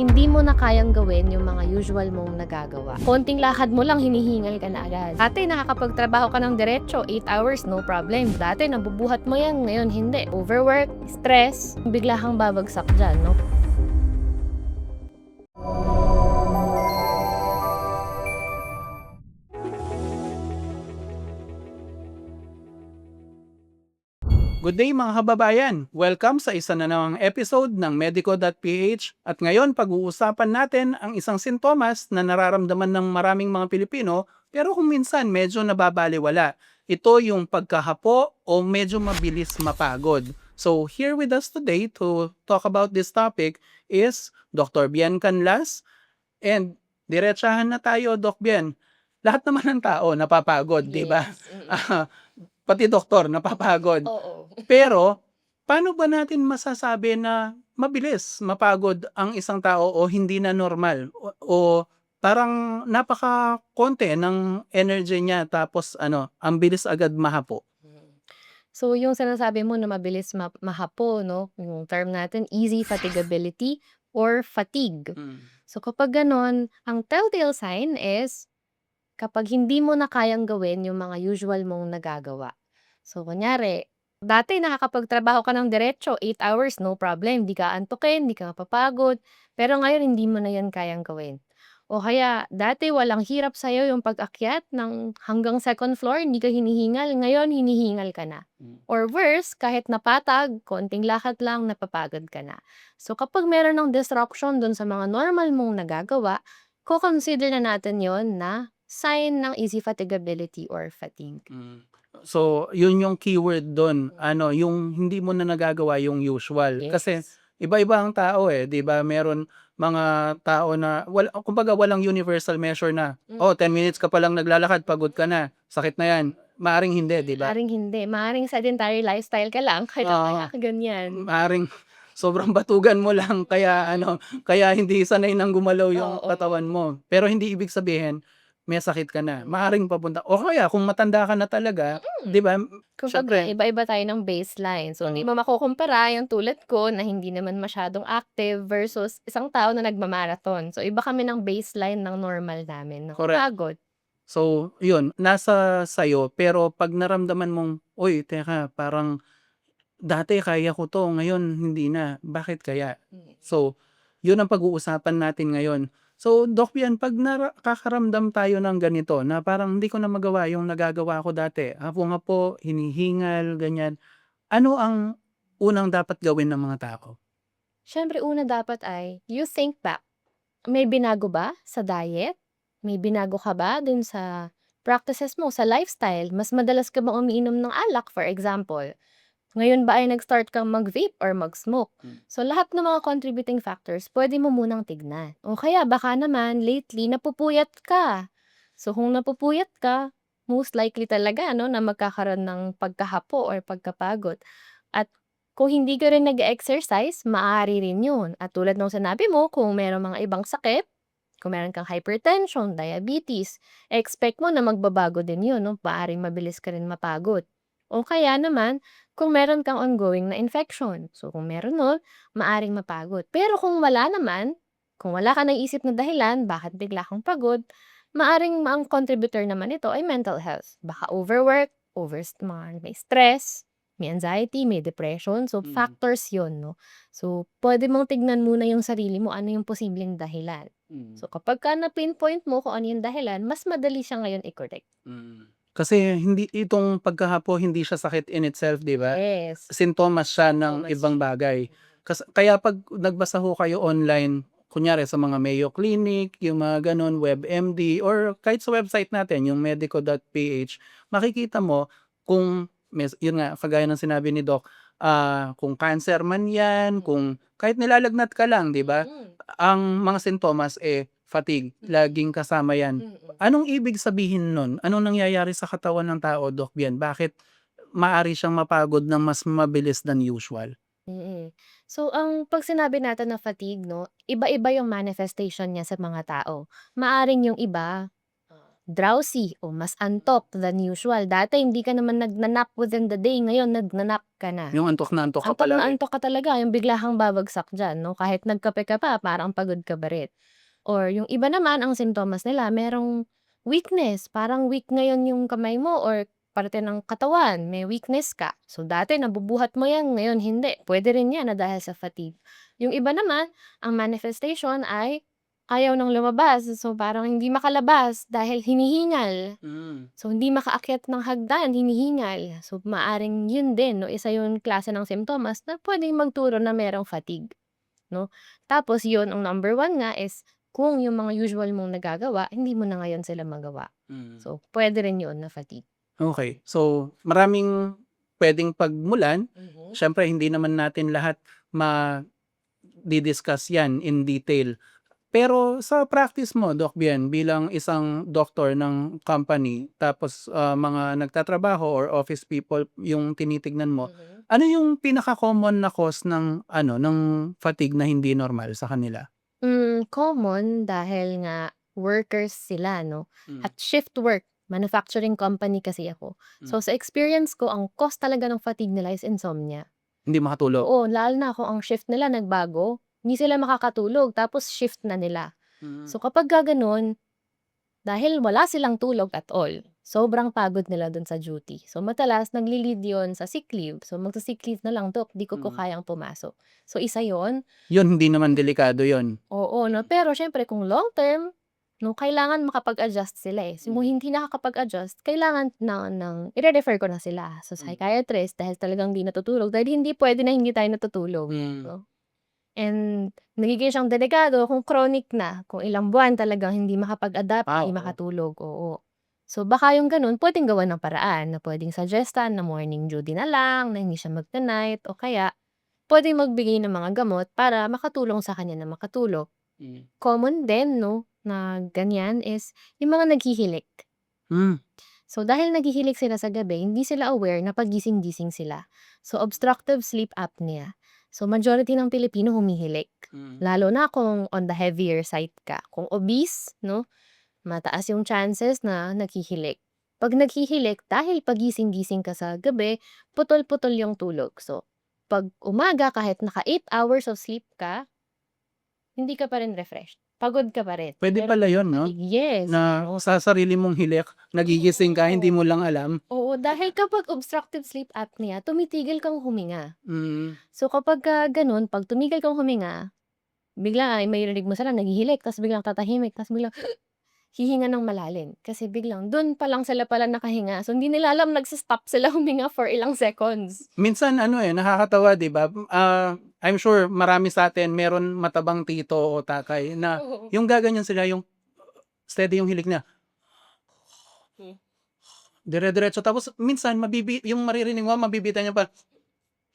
Hindi mo na kayang gawin yung mga usual mong nagagawa. Konting lakad mo lang, hinihingal ka na agad. Dati nakakapagtrabaho ka ng diretso, 8 hours, no problem. Dati nabubuhat mo yan, ngayon hindi. Overwork, stress, bigla kang babagsak dyan, no? Good day mga kababayan! Welcome sa isa na namang episode ng Medico.ph at ngayon pag-uusapan natin ang isang sintomas na nararamdaman ng maraming mga Pilipino pero kung minsan medyo nababaliwala. Ito yung pagkahapo o medyo mabilis mapagod. So here with us today to talk about this topic is Dr. Bien Canlas and diretsahan na tayo, Doc Bien. Lahat naman ng tao napapagod, di ba? Yes. Pati doktor napapagod. Oo. Pero, paano ba natin masasabi na mabilis mapagod ang isang tao o hindi na normal o parang napakakonti ng energy niya tapos ang bilis agad mahapo? So, yung sinasabi mo na mabilis mahapo, no? Yung term natin, easy fatigability or fatigue. Mm. So, kapag ganon, ang telltale sign is kapag hindi mo na kayang gawin yung mga usual mong nagagawa. So, kunyari, dati nakakapagtrabaho ka ng diretso, 8 hours, no problem. Di ka antukin, di ka mapapagod. Pero ngayon, hindi mo na yan kayang gawin. O kaya, dati walang hirap sa'yo yung pag-akyat ng hanggang second floor, hindi ka hinihingal. Ngayon, hinihingal ka na. Or worse, kahit napatag, konting lakad lang, napapagod ka na. So, kapag meron ng disruption dun sa mga normal mong nagagawa, consider na natin yon na sign ng easy fatigability or fatigue. Mm. So, yun yung keyword dun, yung hindi mo na nagagawa yung usual. Kasi Yes. iba-iba ang tao, 'di ba? Meron mga tao na kumbaga walang universal measure na, Mm. oh, 10 minutes ka pa lang naglalakad, pagod ka na, sakit na 'yan. Maaring hindi, 'di ba? Maaaring hindi, maaaring sedentary lifestyle ka lang kaya Oo, ka ganyan. maaring sobrang batugan mo lang kaya kaya hindi sanay ng gumalaw yung Oo. katawan mo. Pero hindi ibig sabihin may sakit ka na. Hmm. Maaring papunta o kaya kung matanda ka na talaga, 'di ba? Kumbaga Siyempre, iba-iba tayo ng baseline. So, hindi mm, mo makukumpara yung tulad ko na hindi naman masyadong active versus isang tao na nagma-marathon. So, iba kami ng baseline ng normal namin 'no, correct. pagod. So, yun, nasa sa'yo pero 'pag naramdaman mong, "Uy, teka parang dati kaya ko 'to, ngayon hindi na, bakit kaya?" Mm. So, yun ang pag-uusapan natin ngayon. So, Doc Bian, 'pag nakakaramdam tayo ng ganito na parang hindi ko na magawa yung nagagawa ko dati, hapo-ngapo, hinihingal, ganyan, ano ang unang dapat gawin ng mga tao? Siyempre una dapat ay you think back. May binago ba sa diet? May binago ka ba dun sa practices mo, sa lifestyle? Mas madalas ka bang umiinom ng alak, for example? Ngayon ba ay nag-start kang mag-vape or mag-smoke? Hmm. So, lahat ng mga contributing factors, pwede mo munang tignan. O kaya baka naman lately napupuyat ka. So, kung napupuyat ka, most likely talaga no, na magkakaroon ng pagkahapo or pagkapagod. At kung hindi ka rin nag-exercise, maaari rin yun. At tulad ng sinabi mo, kung meron mga ibang sakit, kung meron kang hypertension, diabetes, expect mo na magbabago din yun, no? Maaaring mabilis ka rin mapagod. O kaya naman, kung meron kang ongoing na infection. So, kung meron nun, maaring mapagod. Pero kung wala naman, kung wala ka naisip na dahilan, bakit bigla kang pagod, maaring ang contributor naman ito ay mental health. Baka overwork, may stress, may anxiety, may depression. So, Mm. factors yon no? So, pwede mong tignan muna yung sarili mo, ano yung posibleng dahilan. Mm. So, kapag ka na-pinpoint mo kung ano yung dahilan, mas madali siya ngayon i-correct. Kasi hindi itong pagkahapo hindi siya sakit in itself, 'di ba? Yes. Sintomas siya ng Thomas. ibang bagay. Kaya 'pag nagbasa ho kayo online, kunyari sa mga Mayo Clinic, yung mga gano'n, WebMD, or kahit sa website natin, yung medico.ph, makikita mo kung yun nga, kagaya ng sinabi ni Doc, kung cancer man 'yan, kung kahit nilalagnat ka lang, 'di ba? Ang mga sintomas, fatigue, laging kasama 'yan. Anong ibig sabihin nun? Anong nangyayari sa katawan ng tao, Doc Bien? Bakit maaari siyang mapagod ng mas mabilis than usual? So, 'pag sinabi natin na fatigue 'no, iba-iba yung manifestation niya sa mga tao. Maaring yung iba drowsy o mas antok than usual. Dati hindi ka naman nagnanap within the day, ngayon nagnanap ka na. Yung antok na antok ka Antok na palagi. antok ka talaga, yung bigla kang babagsak diyan 'no, kahit nagkape ka pa parang pagod ka pa rin. Or yung iba naman ang simptomas nila merong weakness, parang weak ngayon yung kamay mo or parte ng katawan, may weakness ka. So dati nabubuhat mo yan, ngayon hindi. Puwede rin yan na dahil sa fatigue. Yung iba naman, ang manifestation ay ayaw ng lumabas, so parang hindi makalabas dahil hinihingal. Hmm. So, hindi makaakyat ng hagdan, hinihingal. So, maaring yun din 'no, isa yung klase ng simptomas na puwedeng magturo na merong fatigue 'no. Tapos yun, ang number one nga is kung yung mga usual mong nagagawa, hindi mo na ngayon sila magawa. Hmm. So, puwede rin yun na fatigue. Okey. So, maraming puwedeng pagmulan. Mhm. Siyempre hindi naman natin lahat di-discuss 'yan in detail. Pero sa practice mo, Doc Bien, bilang isang doktor ng company tapos, mga nagtatrabaho or office people yung tinitignan mo, Mhm. ano yung pinaka-common na cause ng ano, ng fatigue na hindi normal sa kanila? Common dahil nga workers sila 'no, Hmm. at shift work, manufacturing company kasi ako. Hmm. So, sa experience ko ang cause talaga ng fatigue nila is insomnia. Hindi makatulog? Oo, lalo na kung ang shift nila nagbago, hindi sila makakatulog tapos shift na nila. Hmm. So kapagka gano'n, dahil wala silang tulog at all, sobrang pagod nila dun sa duty. So madalas nagli-lead yun sa sick leave. So magsa-sick leave na lang, "Dok, 'di ko po Mm. kayang pumasok." So isa yon. Yun hindi naman delikado yun? Oo 'no, pero siyempre kung long term 'no, kailangan makapag-adjust sila, eh. So kung Hmm. hindi nakakapag-adjust, kailangan na ng ire-refer ko na sila sa Hmm. psychiatrist dahil talagang 'di natutulog, dahil hindi puwede na hindi tayo natutulog Hmm. 'no. And nagiging siyang delikado kung chronic na, kung ilang buwan talagang hindi makapag-adapt, hindi Oo. makatulog, oo. So baka yung gano'n puwedeng gawan ng paraan na puwedeng suggest-an na morning duty na lang, na hindi siya magna-night o kaya puwedeng magbigay ng mga gamot para makatulong sa kanya na makatulog. Hmm. Common din 'no, na ganyan is yung mga naghihilik. Hmm. So dahil naghihilik sila sa gabi, hindi sila aware na pagising-gising sila. So obstructive sleep apnea. So majority ng Pilipino humihilik. Hmm. Lalo na kung on the heavier side ka. Kung obese 'no, mataas yung chances na naghihilik. 'Pag naghihilik dahil pagising-gising ka sa gabi, putol-putol yung tulog. So 'pag umaga kahit naka 8 hours of sleep ka, hindi ka pa rin refreshed, pagod ka pa rin, Puwede meron pala ka yun ring 'no, fatigue, yes. na sa sarili mong hilik nagigising ka hindi Oo. mo lang alam? Oo, dahil kapag obstructive sleep apnea, tumitigil kang huminga. Hmm. So kapagka gano'n, 'pag tumigil kang huminga, bigla ay maririnig mo sila naghihilik ta's biglang tatahimik ta's biglang hihinga ng malalim. Kasi biglang do'n pa lang sila pala nakahinga, so hindi nila alam nagsi-stop sila huminga for ilang seconds. Minsan ano, nakakatawa 'di ba, I'm sure marami sa'tin meron matabang tito o tatay na Oo. yung gaganyan sila, yung steady yung hilik niya, Hmm. dire-diretso tapos minsan yung maririnig mo mabibitan niya pa,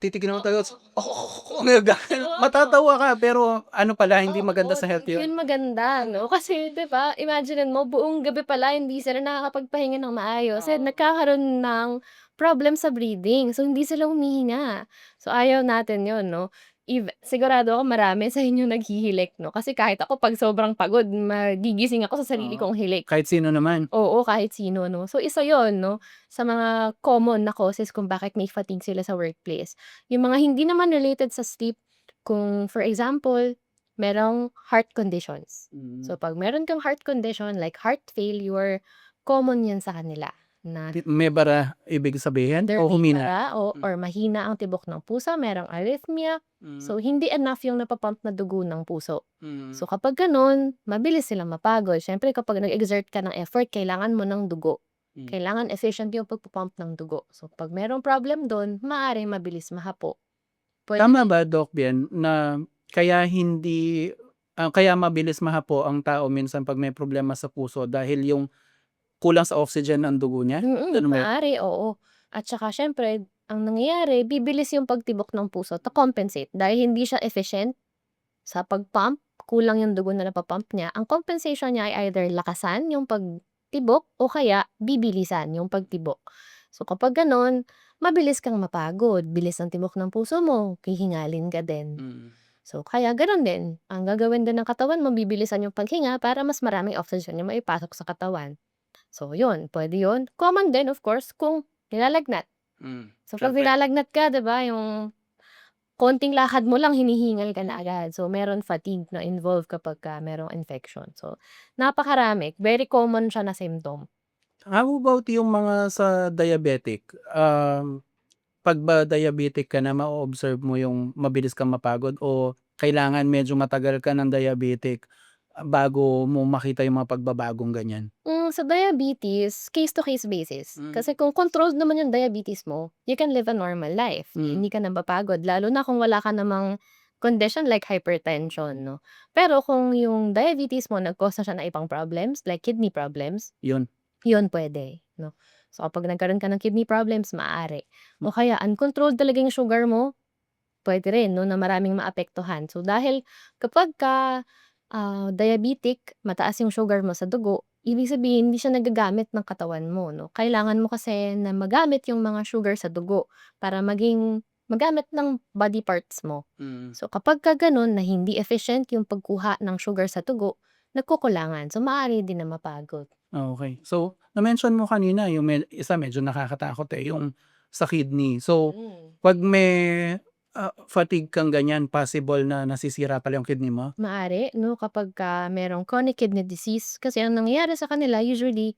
titignan mo tapos, matatawa ka pero ano pala hindi maganda Oo, sa health hindi yun. yun maganda 'no, kasi 'di ba, imaginin mo buong gabi pala hindi sila nakakapagpahinga ng maayos and Oo. nagkakaroon ng problem sa breathing, so hindi sila humihinga. So ayaw natin yun 'no, sigurado ako marami sa inyo naghihilik 'no, kasi kahit ako 'pag sobrang pagod magigising ako sa sarili Oo, kong hilik. kahit sino naman. Oo, kahit sino 'no. So isa yon 'no, sa mga common na causes kung bakit may fatigue sila sa workplace. Yung mga hindi naman related sa sleep, kung for example, merong heart conditions. Mm. So 'pag meron kang heart condition like heart failure, common 'yan sa kanila na May bara ibig sabihin either o may humina? bara o Hmm. or mahina ang tibok ng puso, merong arrhythmia, Hmm. so hindi enough yung napa-pump na dugo ng puso. Mm. So kapag gano'n, mabilis silang mapagod. Siyempre kapag nag-exert ka ng effort, kailangan mo ng dugo. Hmm. Kailangan efficient yung pagpo-pump ng dugo. So 'pag merong problem dun, maaaring mabilis mahapo. Puwede Tama rin ba, Doc Bien, na kaya hindi kaya mabilis mahapo ang tao minsan 'pag may problema sa puso dahil yung kulang sa oxygen ang dugo niya? Gano'n ba yun? maaari, oo. At saka siyempre ang nangyayari, bibilis yung pagtibok ng puso to compensate dahil hindi siya efficient sa pag-pump, kulang yung dugo na napa-pump niya, ang compensation niya ay either lakasan yung pagtibok o kaya bibilisan yung pagtibok. So kapag gano'n, mabilis kang mapagod, bilis ng tibok ng puso mo, hihingalin ka din. Mm. So kaya gano'n din, ang gagawin din ng katawan mo, bibilisan yung paghinga para mas maraming oxygen yung maipasok sa katawan. So yun, puwede yun. Common din of course kung nilalagnat. So 'pag Siyempre. nilalagnat ka 'di ba yung konting lakad mo lang hinihingal ka na agad. So meron fatigue na involved kapagka merong infection. So napakarami, very common siya na symptom. How about yung mga sa diabetic? 'Pag ba diabetic ka na ma-o-observe mo yung mabilis kang mapagod o kailangan medyo matagal ka ng diabetic, bago mo makita yung mga pagbabagong ganyan? Sa diabetes, case to case basis. Hmm, Kasi kung controlled naman yung diabetes mo, you can live a normal life. hmm, Hindi ka napapagod lalo na kung wala ka namang condition like hypertension 'no. Pero kung yung diabetes mo nag-cause na siya ng ibang problems like kidney problems, yun. yun puwede 'no. So kapag nagkaroon ka ng kidney problems maaari o kaya uncontrolled talaga yung sugar mo, puwede rin 'no na maraming maapektuhan. So dahil kapagka, diabetic, mataas yung sugar mo sa dugo, ibig sabihin hindi siya nagagamit ng katawan mo 'no. Kailangan mo kasi na magamit yung mga sugar sa dugo para magamit ng body parts mo. Mm. So kapagka gano'n na hindi efficient yung pagkuha ng sugar sa dugo, nagkukulangan. So maaari din na mapagod. Okey. So, na-mention mo kanina yung isa medyo nakakatakot, yung sa kidney. So, Hmm. 'pag may, fatigue kang ganyan possible na nasisira pala yung kidney mo? Maaari 'no kapagka merong chronic kidney disease kasi ang nangyayari sa kanila usually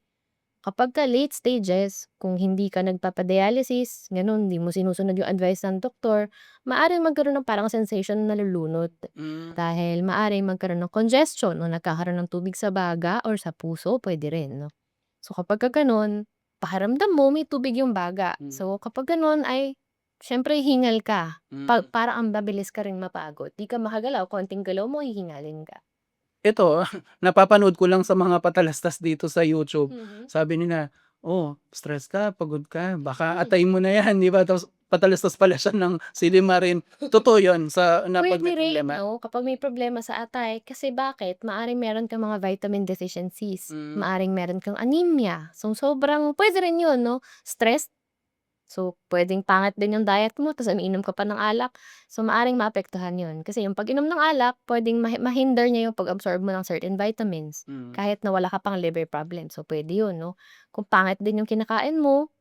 kapagka late stages, kung hindi ka nagpapa-dialysis, gano'n, hindi mo sinusunod yung advice ng doktor, maaaring magkaroon ng parang sensation na nalulunod. Hmm, Dahil maaaring magkaroon ng congestion o nagkakaroon ng tubig sa baga or sa puso, puwede rin 'no. So kapagka gano'n, pakiramdam mo may tubig yung baga. hmm, So kapag gano'n ay siyempre hingal ka, hmm. parang ang mabilis ka ring mapagod, 'di ka makagalaw, konting galaw mo hihingalin ka. Ito, napapanood ko lang sa mga patalastas dito sa YouTube. Mhm. Sabi nila, "Oh, stress ka, pagod ka, baka Hmm. atayin mo na 'yan." 'Di ba? Tapos patalastas pala siya ng silimarin. Totoo 'yun na 'pag Puwede may rin problema? 'no, kapag may problema sa atay. Kasi bakit? Maaaring meron kang mga vitamin deficiencies, Hmm, maaaring meron kang anemia. So, sobrang puwede rin 'yun 'no, stress. So, puwedeng pangit din yung diet mo ta's umiinom ka pa ng alak. So, maaaring maapektuhan 'yun. Kasi yung pag-inom ng alak puwedeng mahinder niya yung pag-absorb mo ng certain vitamins, mm, kahit na wala ka pang liver problem. So, puwede 'yun 'no. Kung pangit din yung kinakain mo,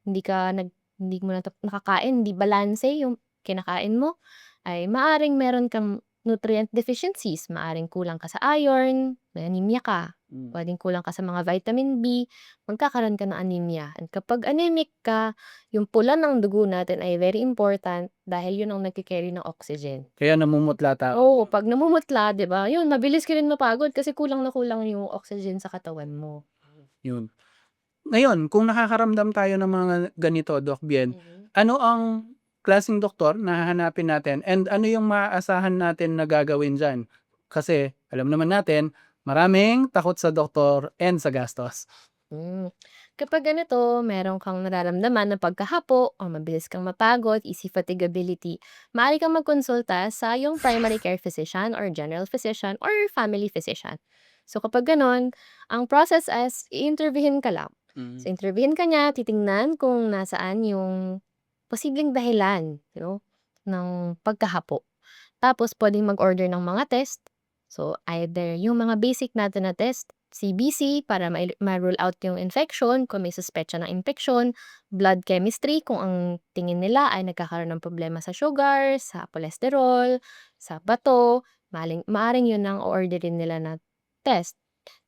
hindi ka hindi mo nakakain, hindi balanse yung kinakain mo, ay maaaring meron kang nutrient deficiencies. Maaaring kulang ka sa iron, may anemia ka. hmm. Puwedeng kulang ka sa mga vitamin B, magkakaroon ka ng anemia. And kapag anemic ka, yung pula ng dugo natin ay very important dahil yun ang nagke-carry ng oxygen. Kaya namumutla tao, Oo, 'pag namumutla, 'di ba, yun mabilis ka rin mapagod kasi kulang na kulang yung oxygen sa katawan mo. 'yun. Ngayon, kung nakakaramdam tayo ng mga ganito, Doc Bien, Mhm. ano ang klaseng doktor na hahanapin natin and ano yung maaasahan natin na gagawin diyan? Kasi alam naman natin, maraming takot sa doktor and sa gastos. Hmm. Kapag ganito, meron kang nararamdaman na pagkahapo o mabilis kang mapagod, easy fatigability, maaari kang magkonsulta sa iyong primary care physician or general physician or family physician. So kapag ganon, ang process is i-interviewin ka lang. Hmm, So interviewin ka niya, titingnan kung nasaan yung posibleng dahilan, ng pagkahapo. Tapos puwedeng mag-order ng mga test. So, either yung mga basic natin na test, CBC para ma-rule out yung infection kung may suspetsa ng infeksyon, blood chemistry kung ang tingin nila ay nagkakaroon ng problema sa sugar, sa cholesterol, sa bato, maaaring yun ang o-orderin nila na test.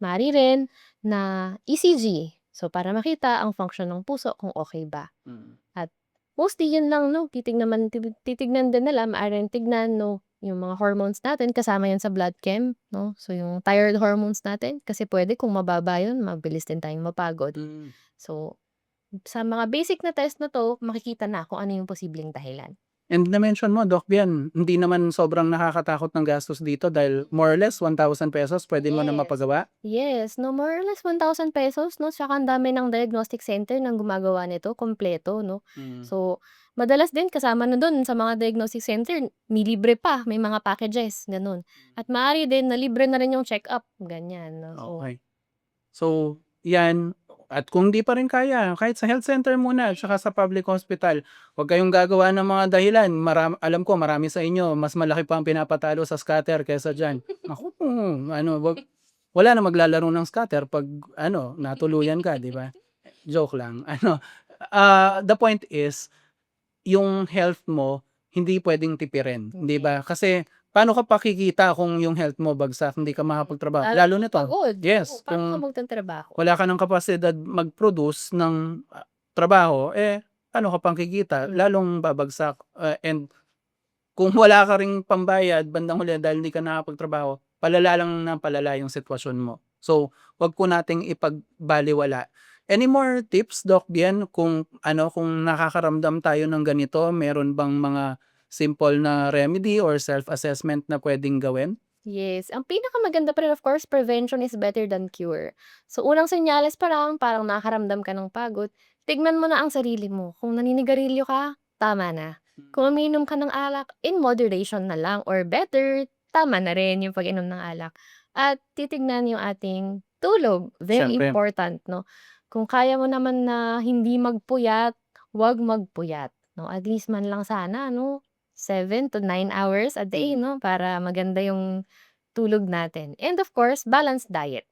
Maaari rin na ECG, so para makita ang function ng puso kung okey ba. mm. At mostly yun lang 'no, titignan din nila, maaaring tignan 'no, yung mga hormones natin kasama yan sa blood chem 'no. So yung thyroid hormones natin kasi puwede kung mababa yun mabilis din tayong mapagod. Hmm. So, sa mga basic na test na 'to makikita na kung ano yung posibleng dahilan. And na-mention mo, Doc Bien, hindi naman sobrang nakakatakot ng gastos dito dahil more or less ₱1,000 puwede mo na Yes. mapagawa? Yes, no more or less ₱1,000 'no, tsaka ang dami ng diagnostic center ng gumagawa nito, kumpleto 'no. Hmm, So, madalas din kasama na dun sa mga diagnostic center may libre pa, may mga packages gano'n. At maaari din na libre na rin yung check-up, ganyan 'no. So okey. So, 'yan at kung 'di pa rin kaya, kahit sa health center muna tsaka sa public hospital, huwag kayong gagawa ng mga dahilan. Alam ko marami sa inyo mas malaki pa ang pinapatalo sa scatter kaysa diyan. Naku, ano, wala na maglalaro ng scatter 'pag ano, natuluyan ka, 'di ba? Joke lang. Ano, the point is, yung health mo hindi puwedeng tipirin, 'di Hindi. ba? Kasi paano ka pa kikita kung yung health mo bagsak, hindi ka makapagtrabaho? Lalo Lalo kang nito, pagod. Oo, yes, paano ka kung magtatrabaho? wala ka ng kapasidad mag-produce ng, trabaho, eh, paano ka pang kikita? Hmm. Lalong babagsak, and kung wala ka ring pambayad bandang huli dahil hindi ka nakapagtrabaho, palala lang ng palala yung sitwasyon mo. So, 'wag po nating ipagbalewala. Any more tips, Doc Bien, kung ano, kung nakakaramdam tayo ng ganito, meron bang mga simple na remedy or self-assessment na puwedeng gawin? Yes, ang pinakamaganda pa rin of course prevention is better than cure. So unang senyales pa lang parang nakakaramdam ka ng pagod, tignan mo na ang sarili mo kung naninigarilyo ka, tama na. Kung umiinom ka ng alak, in moderation na lang or better, tama na rin yung pag-inom ng alak. At titignan yung ating tulog, very Siyempre, important 'no. Kung kaya mo naman na hindi magpuyat, 'wag magpuyat 'no, at least man lang sana 'no, 7 to 9 hours a day mm, 'no, para maganda yung tulog natin. And of course, balanced diet.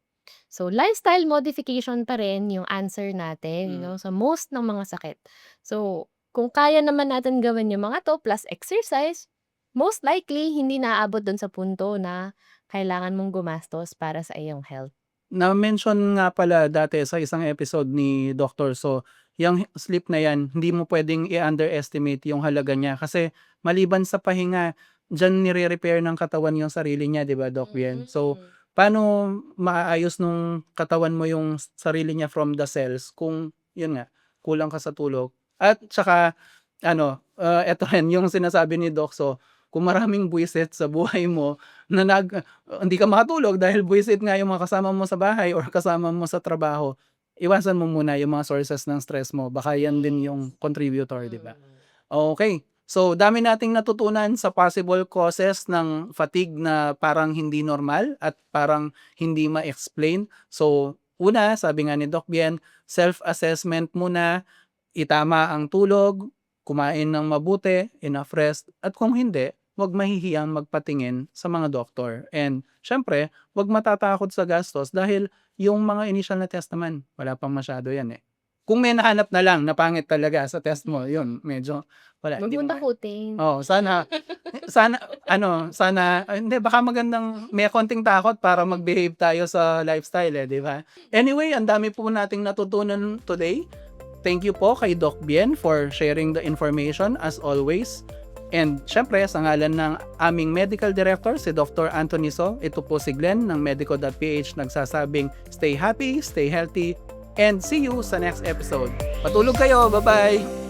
So, lifestyle modification pa rin yung answer natin, mm. sa most ng mga sakit. So, kung kaya naman natin gawin yung mga 'to plus exercise, most likely hindi na aabot dun sa punto na kailangan mong gumastos para sa iyong health. Na-mention nga pala dati sa isang episode ni Doctor So, yung sleep na yan, hindi mo puwedeng i-underestimate yung halaga niya kasi maliban sa pahinga, diyan nire-repair ng katawan yung sarili niya, 'di ba, Doc Bien? So, Mm. paano maaayos nung katawan mo yung sarili niya from the cells kung yun nga, kulang ka sa tulog? At tsaka ano, eto rin yung sinasabi ni Doc So, kung maraming buwisit sa buhay mo na hindi ka makatulog dahil buwisit nga yung mga kasama mo sa bahay or kasama mo sa trabaho, iwasan mo muna yung mga sources ng stress mo, baka yan din yung contributor, 'di ba? Mm. Okay, so dami nating natutunan sa possible causes ng fatigue na parang hindi normal at parang hindi ma-explain. So, una, sabi nga ni Doc Bien, self-assessment muna, itama ang tulog, kumain ng mabuti, enough rest, at kung hindi, 'wag mahihiyang magpatingin sa mga doktor. And siyempre, 'wag matatakot sa gastos dahil yung mga initial na test naman, wala pang masyado 'yan, eh. Kung may nahanap na lang na pangit talaga sa test mo, yun medyo wala, Wag hindi mong mo takutin. oo, sana sana ano, sana hindi baka magandang may konting takot para mag-behave tayo sa lifestyle, eh, 'di ba? Anyway, ang dami po nating natutunan today. Thank you po kay Doc Bien for sharing the information as always. And siyempre, sa ngalan ng aming medical director, si Dr. Anthony So, ito po si Glenn ng Medico.ph nagsasabing stay happy, stay healthy, and see you sa next episode. Patulog kayo, bye-bye!